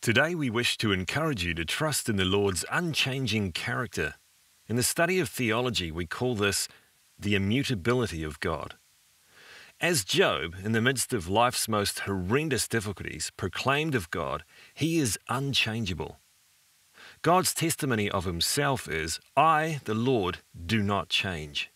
Today we wish to encourage you to trust in the Lord's unchanging character. In the study of theology, we call this the immutability of God. As Job, in the midst of life's most horrendous difficulties, proclaimed of God, he is unchangeable. God's testimony of himself is, I, the Lord, do not change.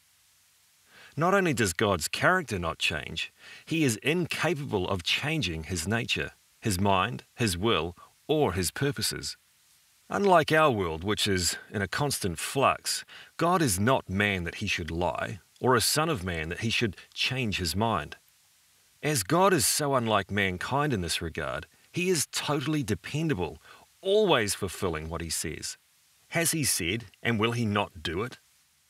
Not only does God's character not change, he is incapable of changing his nature, his mind, his will, or his purposes. Unlike our world, which is in a constant flux, God is not man that he should lie, or a son of man that he should change his mind. As God is so unlike mankind in this regard, he is totally dependable, always fulfilling what he says. Has he said, and will he not do it?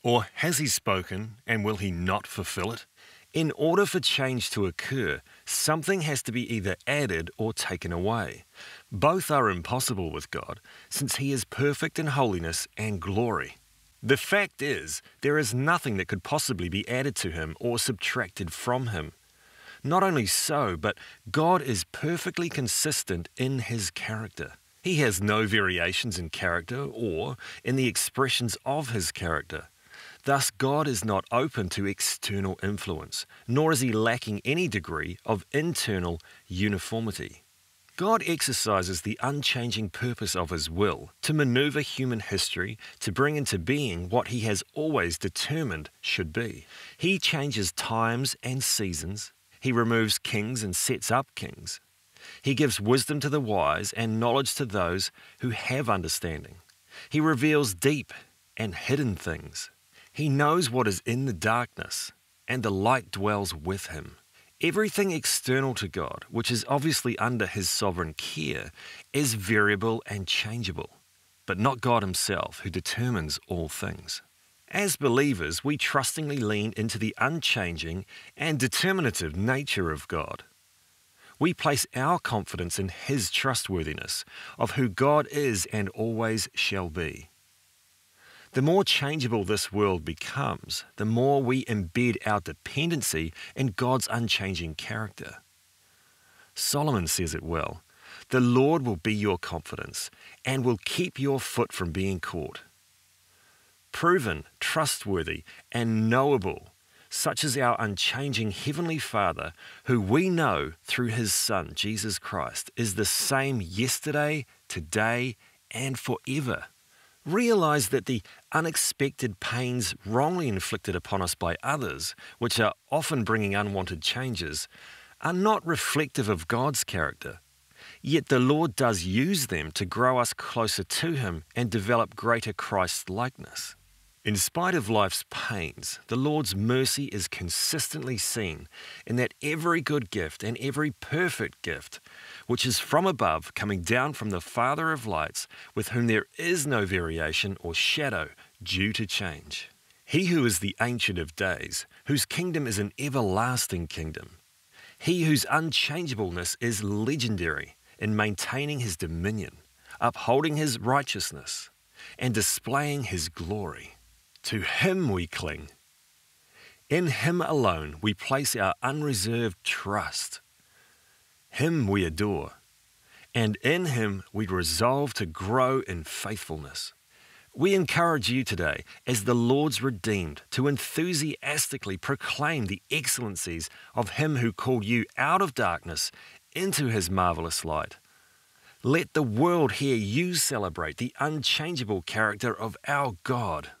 Or has he spoken, and will he not fulfill it? In order for change to occur, something has to be either added or taken away. Both are impossible with God, since he is perfect in holiness and glory. The fact is, there is nothing that could possibly be added to him or subtracted from him. Not only so, but God is perfectly consistent in his character. He has no variations in character or in the expressions of his character. Thus, God is not open to external influence, nor is he lacking any degree of internal uniformity. God exercises the unchanging purpose of his will to maneuver human history to bring into being what he has always determined should be. He changes times and seasons. He removes kings and sets up kings. He gives wisdom to the wise and knowledge to those who have understanding. He reveals deep and hidden things. He knows what is in the darkness, and the light dwells with him. Everything external to God, which is obviously under his sovereign care, is variable and changeable, but not God himself, who determines all things. As believers, we trustingly lean into the unchanging and determinative nature of God. We place our confidence in his trustworthiness of who God is and always shall be. The more changeable this world becomes, the more we embed our dependency in God's unchanging character. Solomon says it well, "The Lord will be your confidence and will keep your foot from being caught." Proven, trustworthy, and knowable, such as our unchanging Heavenly Father, who we know through his Son, Jesus Christ, is the same yesterday, today, and forever. Realize that the unexpected pains wrongly inflicted upon us by others, which are often bringing unwanted changes, are not reflective of God's character. Yet the Lord does use them to grow us closer to him and develop greater Christ-likeness. In spite of life's pains, the Lord's mercy is consistently seen in that every good gift and every perfect gift, which is from above, coming down from the Father of lights, with whom there is no variation or shadow due to change. He who is the Ancient of Days, whose kingdom is an everlasting kingdom. He whose unchangeableness is legendary in maintaining his dominion, upholding his righteousness, and displaying his glory. To him we cling. In him alone we place our unreserved trust. Him we adore, and in him we resolve to grow in faithfulness. We encourage you today, as the Lord's redeemed, to enthusiastically proclaim the excellencies of him who called you out of darkness into his marvelous light. Let the world hear you celebrate the unchangeable character of our God.